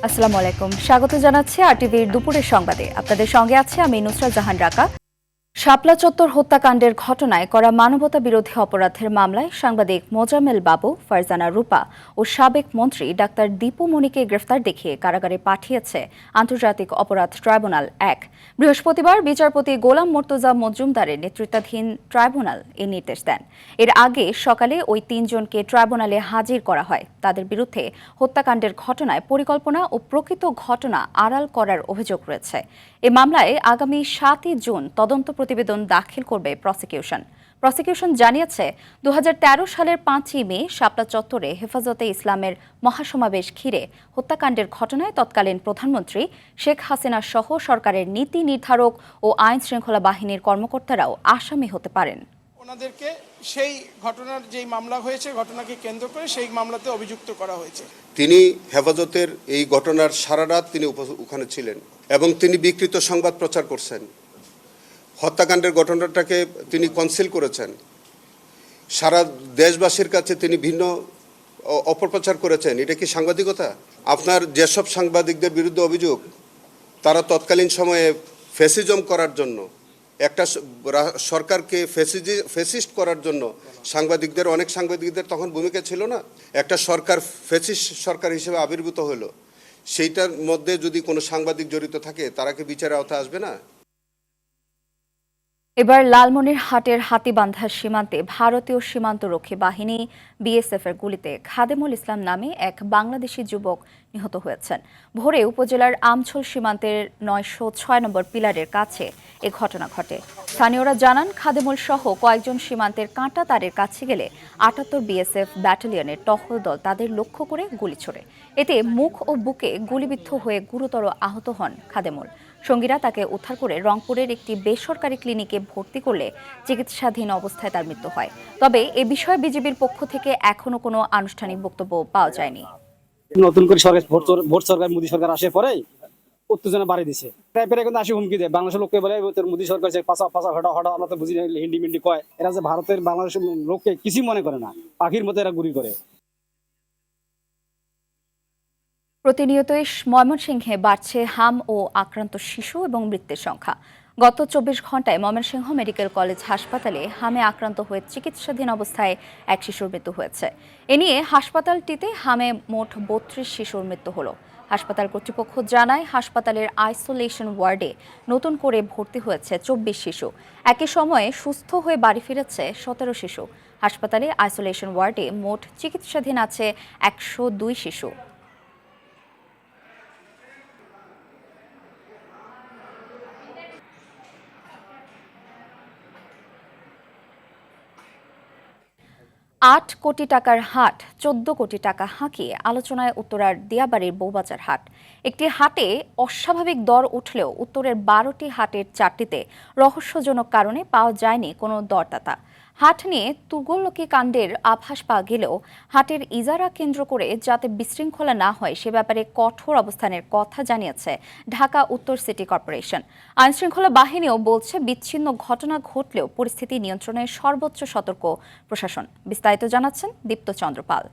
আসসালামু আলাইকুম, স্বাগত জানাচ্ছি আরটিভির দুপুরের সংবাদে। আপনাদের সঙ্গে আছে আমি নুসরাত জাহান রাকা। শাপলা চত্বর হত্যাকাণ্ডের ঘটনায় করা মানবতা বিরোধী অপরাধের মামলায় সাংবাদিক মোজাম্মেল বাবু, ফারজানা রূপা ও সাবেক মন্ত্রী ডাক্তার দীপু মনিকে গ্রেফতার দেখিয়ে কারাগারে পাঠিয়েছে আন্তর্জাতিক অপরাধ ট্রাইব্যুনাল ১। বৃহস্পতিবার বিচারপতি গোলাম মর্তুজা মজুমদারের নেতৃত্বাধীন ট্রাইব্যুনাল এই নির্দেশ দেন। এর আগে সকালে ওই তিনজনকে ট্রাইব্যুনালে হাজির করা হয়। তাদের বিরুদ্ধে হত্যাকাণ্ডের ঘটনায় পরিকল্পনা ও প্রকৃত ঘটনা আড়াল করার অভিযোগ রয়েছে। এ মামলায় আগামী ৭ই জুন তদন্ত প্রতিবেদন দাখিল করবে প্রসিকিউশন জানিয়েছে ২০১৩ সালের ৫ই মে শাপলা চত্বরে হেফাজতে ইসলামের মহাসমাবেশ ঘিরে হত্যাকাণ্ডের ঘটনায় তৎকালীন প্রধানমন্ত্রী শেখ হাসিনা সহ সরকারের নীতি নির্ধারক ও আইন শৃঙ্খলা বাহিনীর কর্মকর্তারাও আসামি হতে পারেন। ওনাদেরকে সেই ঘটনার যেই মামলা হয়েছে ঘটনাকে কেন্দ্র করে সেই মামলাতে অভিযুক্ত করা হয়েছে। তিনি হেফাজতের এই ঘটনার সারা রাত তিনি ওখানে ছিলেন এবং তিনি বিকৃত সংবাদ প্রচার করছেন। হত্যাকাণ্ডের ঘটনাটাকে তিনি কনসিল করেছেন। সারা দেশবাসীর কাছে তিনি ভিন্ন অপপ্রচার করেছেন। এটা কি সাংবাদিকতা? আপনার যেসব সাংবাদিকদের বিরুদ্ধে অভিযোগ, তারা তৎকালীন সময়ে ফ্যাসিজম করার জন্য, একটা সরকারকে ফ্যাসিস্ট করার জন্য অনেক সাংবাদিকদের তখন ভূমিকা ছিল না? একটা সরকার ফ্যাসিস্ট সরকার হিসেবে আবির্ভূত হলো, সেইটার মধ্যে যদি কোনো সাংবাদিক জড়িত থাকে তারা কি বিচারের আওতায় আসবে না? এবার লালমনিরহাটের হাতীবান্ধা সীমান্তে ভারতীয় সীমান্তরক্ষী বাহিনী বিএসএফ এর গুলিতে খাদেমুল ইসলাম নামে এক বাংলাদেশি যুবক নিহত হয়েছেন। ভোরে উপজেলার আমছল সীমান্তের ৯০৬ নম্বর পিলারের কাছে এ ঘটনা ঘটে। স্থানীয়রা জানান, খাদেমুল সহ কয়েকজন সীমান্তের কাঁটা তারের কাছে গেলে ৭৮ বিএসএফ ব্যাটালিয়নের টহল দল তাদের লক্ষ্য করে গুলি ছোড়ে। এতে মুখ ও বুকে গুলিবিদ্ধ হয়ে গুরুতর আহত হন খাদেমুল। সঙ্গীরা তাকে উদ্ধার করে রংপুরের একটি বেসরকারি ক্লিনিকে ভর্তি করলে চিকিৎসাধীন অবস্থায় তার মৃত্যু হয়। তবে এ বিষয়ে বিজেপির পক্ষ থেকে এখনো কোনো আনুষ্ঠানিক বক্তব্য পাওয়া যায়নি। নতুন করে ভোট সরকার মোদী সরকার আসে পরে উত্তেজনা বাড়িয়ে দিছে। টাইপের কিন্তু আসি হুমকি দেয় বাংলাদেশের লোককে, বলে মোদী সরকার পাশা পাশা হটা হটা, আমরা তো বুঝি হিন্দি মিন্দি কয়। এরা যে ভারতের বাংলাদেশের লোককে কিছুই মনে করে না, পাখির মতো এরা গুলি করে। প্রতিনিয়তই ময়মনসিংহে বাড়ছে হাম ও আক্রান্ত শিশু এবং মৃতের সংখ্যা। গত ২৪ ঘণ্টায় ময়মনসিংহ মেডিকেল কলেজ হাসপাতালে হামে আক্রান্ত হয়ে চিকিৎসাধীন অবস্থায় এক শিশুর মৃত্যু হয়েছে। এ নিয়ে হাসপাতালটিতে হামে মোট ৩২ শিশুর মৃত্যু হলো। হাসপাতাল কর্তৃপক্ষ জানায়, হাসপাতালের আইসোলেশন ওয়ার্ডে নতুন করে ভর্তি হয়েছে ২৪ শিশু। একই সময়ে সুস্থ হয়ে বাড়ি ফিরেছে ১৭ শিশু। হাসপাতালে আইসোলেশন ওয়ার্ডে মোট চিকিৎসাধীন আছে ১০২ শিশু। আট কোটি টাকার হাট ১৪ কোটি টাকা হাঁকিয়ে আলোচনায় উত্তরার দিয়াবাড়ির বউবাজার হাট। একটি হাটে অস্বাভাবিক দর উঠলেও উত্তরের ১২টি হাটের ৪টিতে রহস্যজনক কারণে পাওয়া যায়নি কোনো দরদাতা। হাট নিয়ে তুগলকি কাণ্ডের আভাস পাওয়া গেলেও হাটের ইজারা কেন্দ্র করে যাতে বিশৃঙ্খলা না হয় সে ব্যাপারে কঠোর অবস্থানের কথা জানিয়েছে ঢাকা উত্তর সিটি কর্পোরেশন। আইনশৃঙ্খলা বাহিনীও বলছে, বিচ্ছিন্ন ঘটনা ঘটলেও পরিস্থিতি নিয়ন্ত্রণে সর্বোচ্চ সতর্ক প্রশাসন। বিস্তারিত জানাচ্ছেন দীপ্ত চন্দ্র পাল।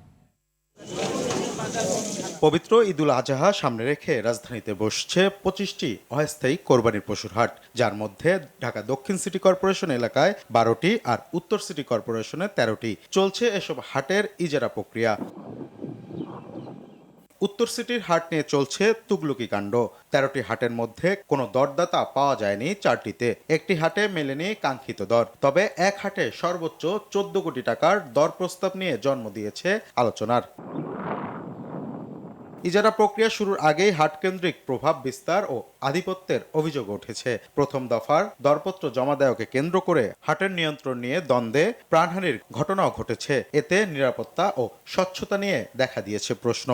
পবিত্র ঈদুল আজহা সামনে রেখে রাজধানীতে বসছে ২৫টি অস্থায়ী কোরবানির পশুর হাট, যার মধ্যে ঢাকা দক্ষিণ সিটি কর্পোরেশন এলাকায় ১২টি আর উত্তর সিটি কর্পোরেশনে ১৩টি। চলছে এসব হাটের ইজারা প্রক্রিয়া। উত্তর সিটির হাট নিয়ে চলছে তুগলকি কাণ্ড। ১৩টি হাটের মধ্যে কোনো দরদাতা পাওয়া যায়নি ৪টিতে। একটি হাটে মেলেনি কাঙ্ক্ষিত দর। তবে এক হাটে সর্বোচ্চ ১৪ কোটি টাকার দর প্রস্তাব নিয়ে জন্ম দিয়েছে আলোচনার। ইজারা প্রক্রিয়া শুরুর আগেই হাটকেন্দ্রিক প্রভাব বিস্তার ও আধিপত্যের অভিযোগ উঠেছে। প্রথম দফার দরপত্র জমা দেওয়াকে কেন্দ্র করে হাটের নিয়ন্ত্রণ নিয়ে দ্বন্দ্বে প্রাণহানির ঘটনাও ঘটেছে। এতে নিরাপত্তা ও স্বচ্ছতা নিয়ে দেখা দিয়েছে প্রশ্ন।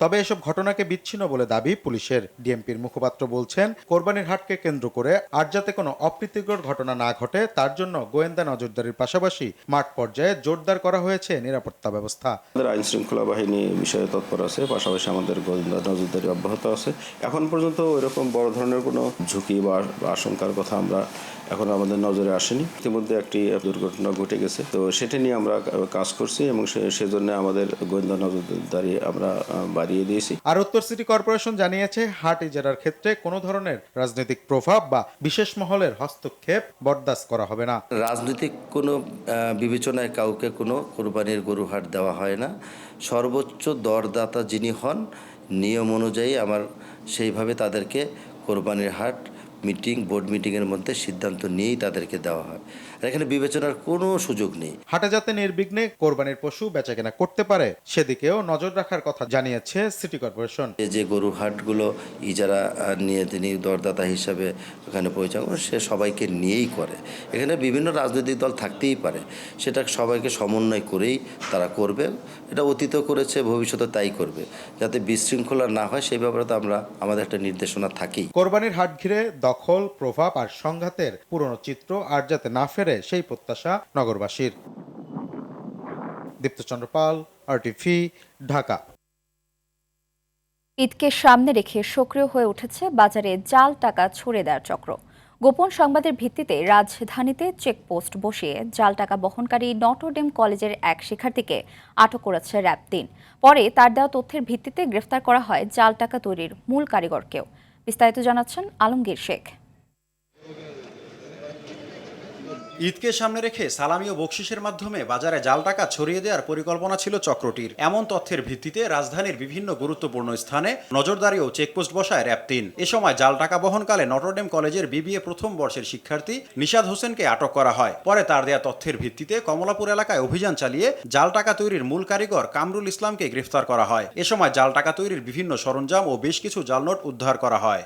তবে এসব ঘটনাকে বিচ্ছিন্ন বলে দাবি পুলিশের। ডিএমপির মুখপাত্র বলছেন, কোরবানির হাটকে কেন্দ্র করে আর যাতে কোনো অপ্রীতিকর ঘটনা না ঘটে তার জন্য গোয়েন্দা নজরদারির পাশাপাশি মাঠ পর্যায়ে জোরদার করা হয়েছে নিরাপত্তা ব্যবস্থা। আমাদের আইন শৃঙ্খলা বাহিনী বিষয়ে তৎপর আছে, পাশাপাশি আমাদের গোয়েন্দা নজরদারি অব্যাহত আছে। এখন পর্যন্ত এরকম বড় ধরনের কোনো ঝুঁকি বা আশঙ্কার কথা আমরা এখন আমাদের নজরে আসেনি। ইতিমধ্যে একটি দুর্ঘটনা ঘটে গেছে, তো সেটা নিয়ে আমরা কাজ করছি এবং সেজন্য আমাদের গোয়েন্দা নজরদারি আমরা বাড়িয়ে দিয়েছি। আর উত্তর সিটি কর্পোরেশন জানিয়েছে, হাট ইজারার ক্ষেত্রে কোনো ধরনের রাজনৈতিক প্রভাব বা বিশেষ মহলের হস্তক্ষেপ বরদাস্ত করা হবে না। রাজনৈতিক কোনো বিবেচনায় কাউকে কোনো কোরবানির গরু হাট দেওয়া হয় না। সর্বোচ্চ দরদাতা যিনি হন, নিয়ম অনুযায়ী সেইভাবে তাদেরকে কোরবানির হাট বোর্ড মিটিংয়ের মধ্যে সিদ্ধান্ত নিয়েই তাদেরকে দেওয়া হয়। আর এখানে বিবেচনার কোনো সুযোগ নেই। হাটে যাতে নির্বিঘ্নে কোরবানির পশু বেচাকেনা করতে পারে সেদিকেও নজর রাখার কথা জানিয়েছে সিটি কর্পোরেশন। যে গরু হাটগুলো ইজারা নিয়ে তিনি দরদাতা হিসাবে ওখানে পরিচালনা সে সবাইকে নিয়েই করে। এখানে বিভিন্ন রাজনৈতিক দল থাকতেই পারে, সেটা সবাইকে সমন্বয় করেই তারা করবে। এটা অতীতেও করেছে, ভবিষ্যতে তাই করবে, যাতে বিশৃঙ্খলা না হয় সেই ব্যাপারে তো আমাদের একটা নির্দেশনা থাকেই। কোরবানির হাট ঘিরে দখল, প্রভাব আর সংঘাতের পুরনো চিত্র আর যাতে না ফেরে সেই প্রত্যাশা নগরবাসীর। দীপ্তচন্দ্র পাল, RTV, ঢাকা। ঈদকে সামনে রেখে সক্রিয় হয়ে উঠেছে বাজারে জাল টাকা ছড়িয়ে দেওয়ার চক্র। গোপন সংবাদের ভিত্তিতে রাজধানীতে চেকপোস্ট বসিয়ে জাল টাকা বহনকারী নটরডেম কলেজের এক শিক্ষার্থীকে আটক করেছে র্যাব-3। পরে তার দেওয়া তথ্যের ভিত্তিতে গ্রেফতার করা হয় জাল টাকা তৈরির মূল কারিগরকেও। বিস্তারিত জানাচ্ছেন আলমগীর শেখ। ঈদকে সামনে রেখে সালামি ও বকশিসের মাধ্যমে বাজারে জাল টাকা ছড়িয়ে দেওয়ার পরিকল্পনা ছিল চক্রটির। এমন তথ্যের ভিত্তিতে রাজধানীর বিভিন্ন গুরুত্বপূর্ণ স্থানে নজরদারি ও চেকপোস্ট বসায় র্যাব-3। এ সময় জাল টাকা বহনকালে নটরডেম কলেজের BBA প্রথম বর্ষের শিক্ষার্থী নিশাদ হোসেনকে আটক করা হয়। পরে তার দেয়া তথ্যের ভিত্তিতে কমলাপুর এলাকায় অভিযান চালিয়ে জাল টাকা তৈরির মূল কারিগর কামরুল ইসলামকে গ্রেফতার করা হয়। এ সময় জাল টাকা তৈরির বিভিন্ন সরঞ্জাম ও বেশ কিছু জাল নোট উদ্ধার করা হয়।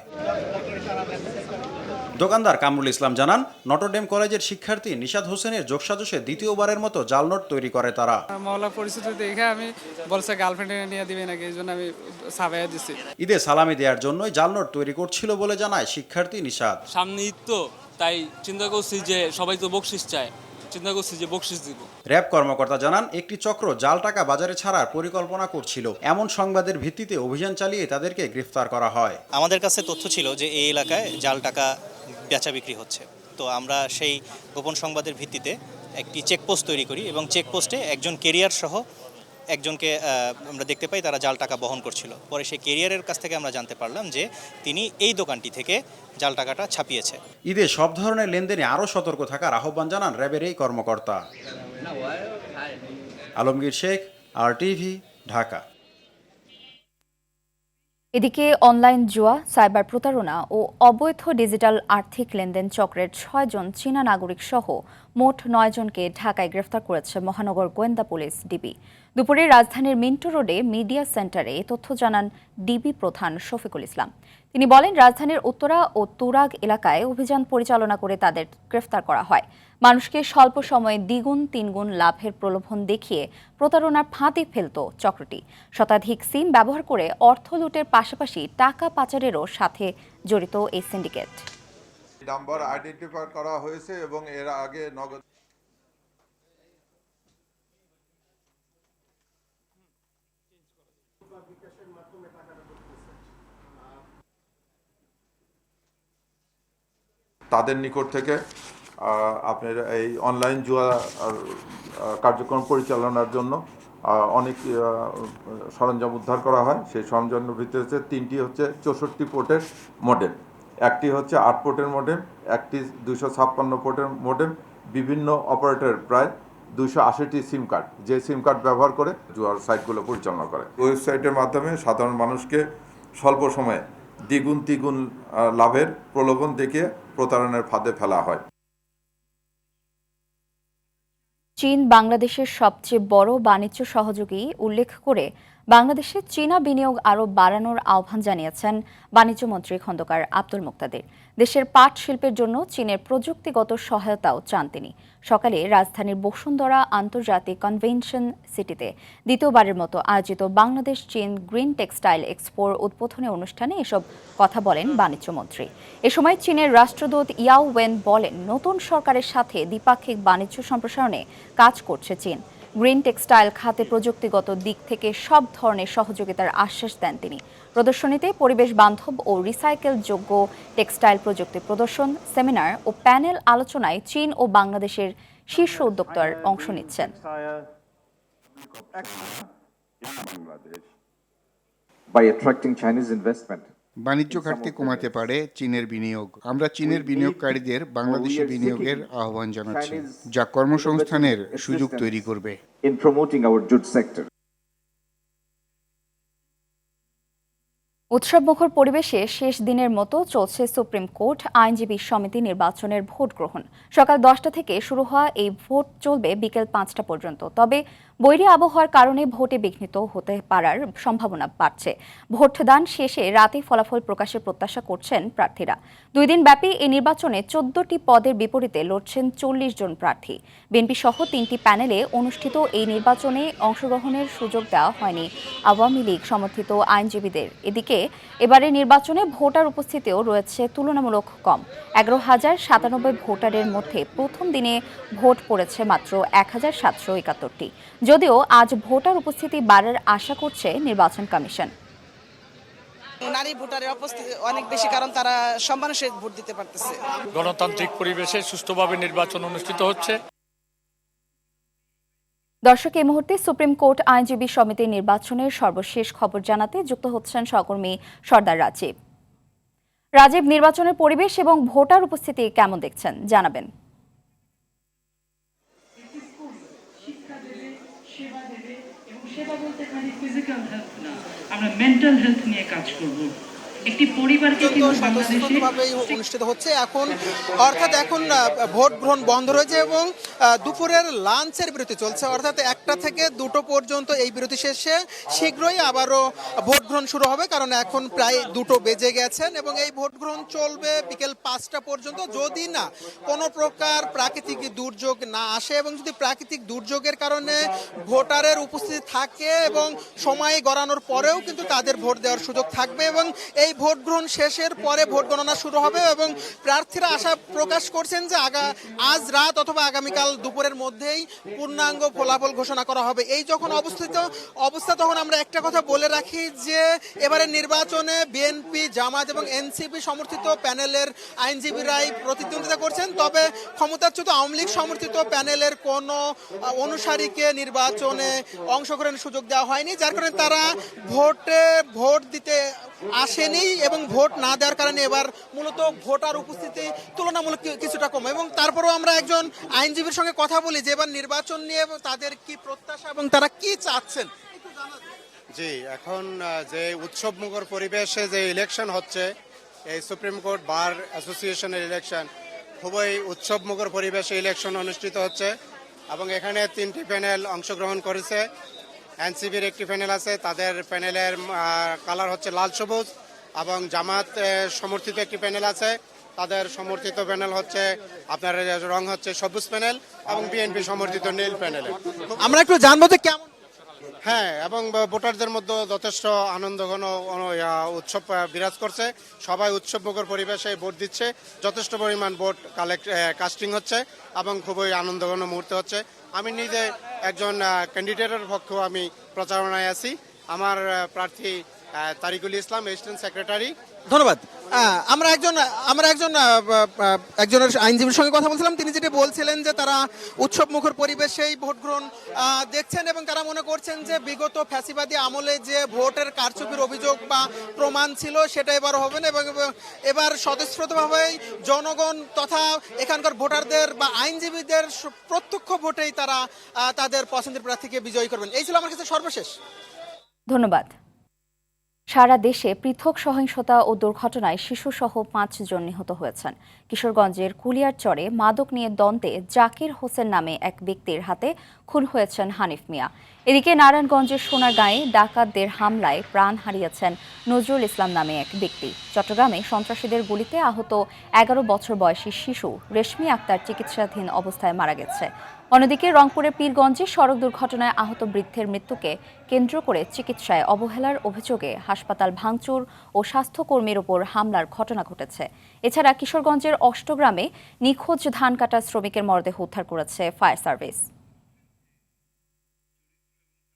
দোকানদার কামরুল ইসলাম জানান, নটরডেম কলেজের শিক্ষার্থী নিশাদ হোসেনের যোগসাজশে দ্বিতীয়বারের মতো জাল নোট তৈরি করে তারা। মহল্লা পরিস্থিতি দেখে আমি বলছে গার্লফ্রেন্ড নিয়ে দিবে নাকি, এই জন্য আমি সাবাইয়া দিছি। ঈদে সালামি দেওয়ার জন্যই জাল নোট তৈরি করছিল বলে জানায় শিক্ষার্থী নিশাদ। সামনে ঈদ তো, তাই চিন্তা করছি যে সবাই তো বকশিস চায়, চিন্তা করছি যে বকশিস দিব। র্যাব কর্মকর্তা জানান, একটি চক্র জাল টাকা বাজারে ছাড়ার পরিকল্পনা করছিল। এমন সংবাদের ভিত্তিতে অভিযান চালিয়ে তাদেরকে গ্রেফতার করা হয়। আমাদের কাছে তথ্য ছিল যে এই এলাকায় জাল টাকা বেচা বিক্রি হচ্ছে, তো আমরা সেই গোপন সংবাদের ভিত্তিতে একটি চেকপোস্ট তৈরি করি এবং চেকপোস্টে একজন কেরিয়ার সহ একজনকে আমরা দেখতে পাই তারা জাল টাকা বহন করছিল। পরে সেই কেরিয়ারের কাছ থেকে আমরা জানতে পারলাম যে তিনি এই দোকানটি থেকে জাল টাকাটা ছাপিয়েছে। ঈদে সব ধরনের লেনদেনে আরও সতর্ক থাকার আহ্বান জানান র্যাবের এই কর্মকর্তা। আলমগীর শেখ, RTV, ঢাকা। এদিকে অনলাইন জুয়া, সাইবার প্রতারণা ও অবৈধ ডিজিটাল আর্থিক লেনদেন চক্রের 6 জন চীনা নাগরিক সহ মোট 9 জনকে ঢাকায় গ্রেফতার করেছে মহানগর গোয়েন্দা পুলিশ ডিবি। দুপুরে রাজধানীর মিন্টো রোডে মিডিয়া সেন্টারে এ তথ্য জানান ডিবি প্রধান শফিকুল ইসলাম। তিনি বলেন, রাজধানীর উত্তরা ও তুরাগ এলাকায় অভিযান পরিচালনা করে তাদের গ্রেফতার করা হয়। মানুষকে স্বল্প সময়ে দ্বিগুণ তিনগুণ লাভের প্রলোভন দেখিয়ে প্রতারণার ফাঁদে ফেলত চক্রটি। শতাধিক সিম ব্যবহার করে অর্থ লুটের পাশাপাশি টাকা পাচারেরও সাথে জড়িত এই সিন্ডিকেট। নাম্বার আইডেন্টিফাই করা হয়েছে এবং এর আগে নগদ তাদের নিকট থেকে আপনার এই অনলাইন জুয়া কার্যক্রম পরিচালনার জন্য অনেক সরঞ্জাম উদ্ধার করা হয়। সেই সরঞ্জামের ভিতরে হচ্ছে 3টি হচ্ছে 64 পোর্টের মডেম, একটি হচ্ছে 8 পোর্টের মডেম, একটি 256 পোর্টের মডেম, বিভিন্ন অপারেটর প্রায় 280টি সিম কার্ড, যে সিম কার্ড ব্যবহার করে জুয়ার সাইটগুলো পরিচালনা করে। ওয়েবসাইটের মাধ্যমে সাধারণ মানুষকে স্বল্প সময়ে দ্বিগুণ তিগুণ লাভের প্রলোভন দেখিয়ে প্রতারণার ফাঁদে ফেলা হয়। চীন বাংলাদেশের সবচেয়ে বড় বাণিজ্য সহযোগী উল্লেখ করে বাংলাদেশে চীনা বিনিয়োগ আরও বাড়ানোর আহ্বান জানিয়েছেন বাণিজ্যমন্ত্রী খন্দকার আব্দুল মুক্তাদির। দেশের পাট শিল্পের জন্য চীনের প্রযুক্তিগত সহায়তাও চান তিনি। সকালে রাজধানীর বসুন্ধরা আন্তর্জাতিক কনভেনশন সিটিতে দ্বিতীয়বারের মতো আয়োজিত বাংলাদেশ চীন গ্রিন টেক্সটাইল এক্সপোর উদ্বোধনী অনুষ্ঠানে এসব কথা বলেন বাণিজ্যমন্ত্রী। এ সময় চীনের রাষ্ট্রদূত ইয়াও ওয়েন বলেন, নতুন সরকারের সাথে দ্বিপাক্ষিক বাণিজ্য সম্প্রসারণে কাজ করছে চীন। গ্রিন টেক্সটাইল খাতে প্রযুক্তিগত দিক থেকে সব ধরনের সহযোগিতার আশ্বাস দেন তিনি। প্রদর্শনীতে পরিবেশ বান্ধব ও রিসাইকেল যোগ্য টেক্সটাইল প্রযুক্তি প্রদর্শন, সেমিনার ও প্যানেল আলোচনায় চীন ও বাংলাদেশের শীর্ষ উদ্যোক্তারা অংশ নিচ্ছেন। বাণিজ্য ঘাটতি কমাতে পারে চীনের বিনিয়োগ। আমরা চীনের বিনিয়োগকারীদের বাংলাদেশে বিনিয়োগের আহ্বান জানাচ্ছি, যা কর্মসংস্থানের সুযোগ তৈরি করবে। উৎসবমুখর পরিবেশে শেষ দিনের মতো চলছে সুপ্রিম কোর্ট আইনজীবী সমিতি নির্বাচনের ভোট গ্রহণ। সকাল 10টা থেকে শুরু হওয়া এই ভোট চলবে বিকেল 5টা পর্যন্ত। তবে বৈরী আবহাওয়ার কারণে ভোটে বিঘ্নিত হতে পারার সম্ভাবনা বাড়ছে। ভোটদান শেষে রাতে ফলাফল প্রকাশের প্রত্যাশা করছেন প্রার্থীরা। 2 দিন ব্যাপী এই নির্বাচনে 14টি পদের বিপরীতে লড়ছেন 40 জন প্রার্থী। বিএনপি সহ 3টি প্যানেলে অনুষ্ঠিত এই নির্বাচনে অংশগ্রহণের সুযোগ দেওয়া হয়নি আওয়ামী লীগ সমর্থিত আইনজীবীদের। এদিকে এবারে নির্বাচনে ভোটার উপস্থিতিও রয়েছে তুলনামূলক কম। 11,097 ভোটারের মধ্যে প্রথম দিনে ভোট পড়েছে মাত্র 1,771টি। যদিও আজ ভোটার উপস্থিতি বাড়ার আশা করছে নির্বাচন কমিশন। নারী ভোটারের উপস্থিতি অনেক বেশি, কারণ তারা সম্মানের সহিত ভোট দিতে পারতেছে। গণতান্ত্রিক পরিবেশে সুষ্ঠুভাবে নির্বাচন অনুষ্ঠিত হচ্ছে। দর্শক, এই মুহূর্তে সুপ্রিম কোর্ট আইনজীবী সমিতির নির্বাচনের সর্বশেষ খবর জানাতে যুক্ত হচ্ছেন সহকর্মী সর্দার রাজীব। রাজীব, নির্বাচনের পরিবেশ এবং ভোটার উপস্থিতি কেমন দেখছেন, জানাবেন। আমরা মেন্টাল হেলথ নিয়ে কাজ করব। একটি পরিবারকে স্বতঃস্ফূর্তভাবে অনুষ্ঠিত হচ্ছে এখন, অর্থাৎ এখন ভোট গ্রহণ বন্ধ রয়েছে এবং দুপুরের লাঞ্চের বিরতি চলছে, অর্থাৎ 1টা থেকে 2টো পর্যন্ত এই বিরতি শেষে শীঘ্রই আবারও ভোট গ্রহণ শুরু হবে, কারণ এখন প্রায় 2টো বেজে গেছেন এবং এই ভোট গ্রহণ চলবে বিকেল 5টা পর্যন্ত, যদি না কোনো প্রকার প্রাকৃতিক দুর্যোগ না আসে এবং যদি প্রাকৃতিক দুর্যোগের কারণে ভোটারের উপস্থিতি থাকে এবং সময় গড়ানোর পরেও কিন্তু তাদের ভোট দেওয়ার সুযোগ থাকবে এবং এই ভোট গ্রহণ শেষের পরে ভোট গণনা শুরু হবে এবং প্রার্থীরা আশা প্রকাশ করছেন যে আজ রাত অথবা আগামীকাল দুপুরের মধ্যেই পূর্ণাঙ্গ ফলাফল ঘোষণা করা হবে। এই যখন অবস্থা তখন আমরা একটা কথা বলে রাখি যে এবারের নির্বাচনে বিএনপি, জামাত এবং এনসিপি সমর্থিত প্যানেলের আইনজীবীরাই প্রতিদ্বন্দ্বিতা করছেন, তবে ক্ষমতাচ্যুত আওয়ামী লীগ সমর্থিত প্যানেলের কোনো অনুসারীকে নির্বাচনে অংশগ্রহণের সুযোগ দেওয়া হয়নি, যার কারণে তারা ভোট দিতে আসেনি এবং ভোট না দেওয়ার কারণে এবার মূলত ভোটার উপস্থিতি তুলনামূলক কিছুটা কম। এবং তারপরেও আমরা একজন আইনজীবীর সঙ্গে কথা বলি যে এবার নির্বাচন নিয়ে তাদের কি প্রত্যাশা এবং তারা কি চাচ্ছেন। জি, এখন যে উৎসবমুখর পরিবেশে যে ইলেকশন হচ্ছে, এই সুপ্রিম কোর্ট বার অ্যাসোসিয়েশনের ইলেকশন, খুবই উৎসবমুখর পরিবেশে ইলেকশন অনুষ্ঠিত হচ্ছে এবং এখানে 3টি প্যানেল অংশগ্রহণ করেছে। এনসিপির একটি প্যানেল আছে, তাদের প্যানেলের কালার হচ্ছে লাল সবুজ, এবং জামাত সমর্থিত একটি প্যানেল আছে, তাদের সমর্থিত প্যানেল হচ্ছে আপনার রং হচ্ছে সবুজ প্যানেল, এবং বিএনপি সমর্থিত নীল প্যানেল। আমরা একটু জানবো যে কেমন। হ্যাঁ, এবং ভোটারদের মধ্যে যথেষ্ট আনন্দঘন উৎসব বিরাজ করছে। সবাই উৎসবমুখর পরিবেশে ভোট দিচ্ছে, যথেষ্ট পরিমাণ ভোট কাস্টিং হচ্ছে এবং খুবই আনন্দঘন মুহূর্ত হচ্ছে। আমি নিজে একজন ক্যান্ডিডেটের পক্ষেও আমি প্রচারণায় আছি। আমার প্রার্থী তারিকুল ইসলাম, অ্যাসিস্ট্যান্ট সেক্রেটারি। ধন্যবাদ। আমরা একজনের আইনজীবীর সঙ্গে কথা বলছিলাম, তিনি যেটা বলছিলেন যে তারা উৎসবমুখর পরিবেশেই ভোট গ্রহণ দেখছেন এবং তারা মনে করছেন যে বিগত ফ্যাসিবাদী আমলে যে ভোটের কারচুপির অভিযোগ বা প্রমাণ ছিল সেটা এবার হবে না এবং এবার স্বতঃস্ফূর্তভাবে জনগণ তথা এখানকার ভোটারদের বা আইনজীবীদের প্রত্যক্ষ ভোটেই তারা তাদের পছন্দের প্রার্থীকে বিজয়ী করবেন। এই ছিল আমার কাছে সর্বশেষ। ধন্যবাদ। সারা দেশে পৃথক সহিংসতা ও দুর্ঘটনায় শিশুসহ 5 জন নিহত হয়েছেন। কিশোরগঞ্জের কুলিয়ারচরে মাদক নিয়ে দ্বন্দ্বে জাকির হোসেন নামে এক ব্যক্তির হাতে খুন হয়েছেন হানিফ মিয়া। এদিকে নারায়ণগঞ্জের সোনারগাঁয়ে ডাকাতদের হামলায় প্রাণ হারিয়েছেন নজরুল ইসলাম নামে এক ব্যক্তি। চট্টগ্রামে সন্ত্রাসীদের গুলিতে আহত 11 বছর বয়সী শিশু রেশমি আক্তার চিকিৎসাধীন অবস্থায় মারা গেছে। অন্যদিকে রংপুরের পীরগঞ্জে সড়ক দুর্ঘটনায় আহত বৃদ্ধের মৃত্যুকে কেন্দ্র করে চিকিৎসায় অবহেলার অভিযোগে হাসপাতাল ভাঙচুর ও স্বাস্থ্যকর্মীর ওপর হামলার ঘটনা ঘটেছে। এছাড়া কিশোরগঞ্জের অষ্টগ্রামে নিখোঁজ ধান কাটা শ্রমিকের মরদেহ উদ্ধার করেছে ফায়ার সার্ভিস।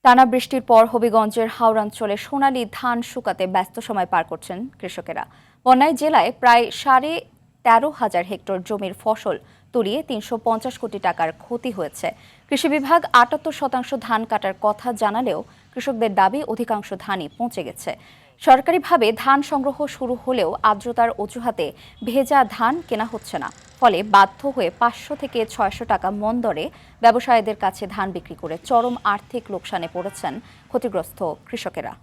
টানা বৃষ্টির পর হবিগঞ্জের হাওড়াঞ্চলে সোনালী ধান শুকাতে ব্যস্ত সময় পার করছেন কৃষকেরা। বন্যায় জেলায় প্রায় 13,500 হেক্টর জমির ফসল তলিয়ে 350 কোটি টাকার ক্ষতি হয়েছে। কৃষি বিভাগ 78% ধান কাটার কথা জানালেও কৃষকদের দাবি অধিকাংশ ধানই পচে গেছে। সরকারিভাবে ধান সংগ্রহ শুরু হলেও আর্দ্রতার অজুহাতে ভেজা ধান কেনা হচ্ছে না। ফলে বাধ্য হয়ে 500 থেকে 600 টাকা মন দরে ব্যবসায়ীদের কাছে ধান বিক্রি করে চরম আর্থিক লোকসানে পড়েছেন ক্ষতিগ্রস্ত কৃষকেরা।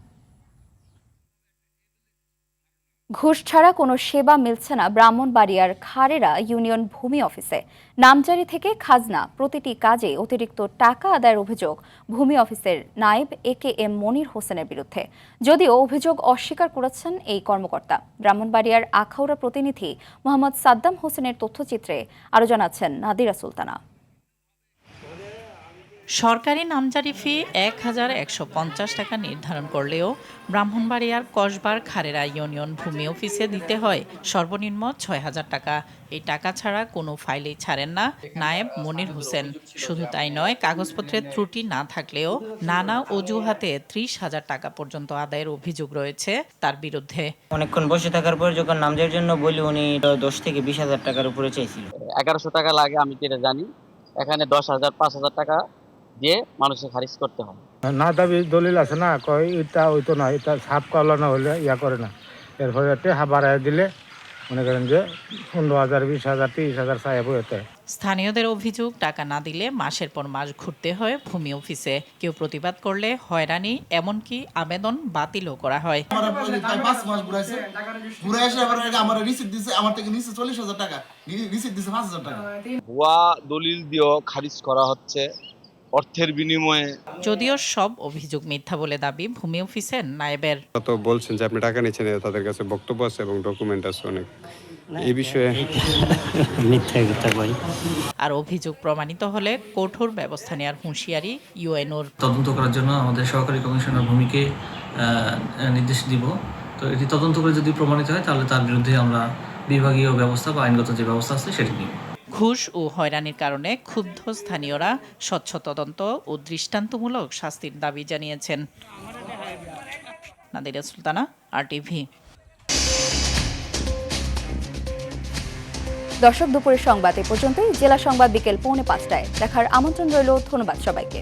ঘুষ ছাড়া কোনো সেবা মিলছে না ব্রাহ্মণবাড়িয়ার খারেরা ইউনিয়ন ভূমি অফিসে। নামজারি থেকে খাজনা প্রতিটি কাজে অতিরিক্ত টাকা আদায়ের অভিযোগ ভূমি অফিসের নায়েব AKM মনির হোসেনের বিরুদ্ধে। যদিও অভিযোগ অস্বীকার করেছেন এই কর্মকর্তা। ব্রাহ্মণবাড়িয়ার আখাউড়া প্রতিনিধি মোহাম্মদ সাদ্দাম হোসেনের তথ্যচিত্রে আরও জানাচ্ছেন নাদিরা সুলতানা। সরকারি নামজারি ফি 1150 টাকা নির্ধারণ করলেও ব্রাহ্মণবাড়িয়ার কসবার খারেরা ইউনিয়ন ভূমি অফিসে দিতে হয় সর্বনিম্ন 6000 টাকা। এই টাকা ছাড়া কোনো ফাইলেই ছাড়েন না নায়েব মনির হোসেন। শুধু তাই নয়, কাগজপত্রের ত্রুটি না থাকলেও নানা অজুহাতে 30,000 টাকা পর্যন্ত আদায়ের অভিযোগ রয়েছে তার বিরুদ্ধে। অনেকক্ষণ বসে থাকার পর যখন নামজারির জন্য বলি, উনি 10 থেকে 20,000 টাকার উপরে চাইছিল। 1100 টাকা লাগে, আমি যেটা জানি। এখানে 10,000 5,000 টাকা দিয়ে মানুষের খারিজ করতে হয়। না দাবি দলিল আছে না, কয় এটা হইতো না, এটা সাফ করলো না হলে ইয়া করে না। এরপরে টেহা বাড়ায় দিলে মনে করেন যে 15,000 20,000 30,000 সাহেব হতে। স্থানীয়দের অভিযোগ, টাকা না দিলে মাসের পর মাস ঘুরতে হয় ভূমি অফিসে। কেউ প্রতিবাদ করলে হয়রানি, এমনকি আবেদন বাতিলও করা হয়। ভুয়া দলিল দিয়েও খারিজ করা হচ্ছে অর্থের বিনিময়ে। যদিও সব অভিযোগ মিথ্যা বলে দাবি ভূমি অফিসের নায়েবের। তো বলছেন যে আপনি টাকা নিচ্ছেন, তাদের কাছে বক্তব্য আছে এবং ডকুমেন্ট আছে অনেক এই বিষয়ে। আর অভিযোগ প্রমাণিত হলে কঠোর ব্যবস্থা নেওয়ার হুঁশিয়ারি ইউএনওর। তদন্ত করার জন্য আমাদের সহকারী কমিশনার ভূমিকে নির্দেশ দিব। তো এটি তদন্ত করে যদি প্রমাণিত হয় তাহলে তার বিরুদ্ধে আমরা বিভাগীয় ব্যবস্থা বা আইনগত যে ব্যবস্থা আছে সেটি নিব। ঘুষ ও হয়রানির কারণে ক্ষুব্ধ স্থানীয়রা স্বচ্ছ তদন্ত ও দৃষ্টান্তমূলক শাস্তির দাবি জানিয়েছেন। নাদিরা সুলতানা, RTV। দর্শক, দুপুরের সংবাদ এ পর্যন্তই। জেলা সংবাদ বিকেল 4:45টায় দেখার আমন্ত্রণ রইল। ধন্যবাদ সবাইকে।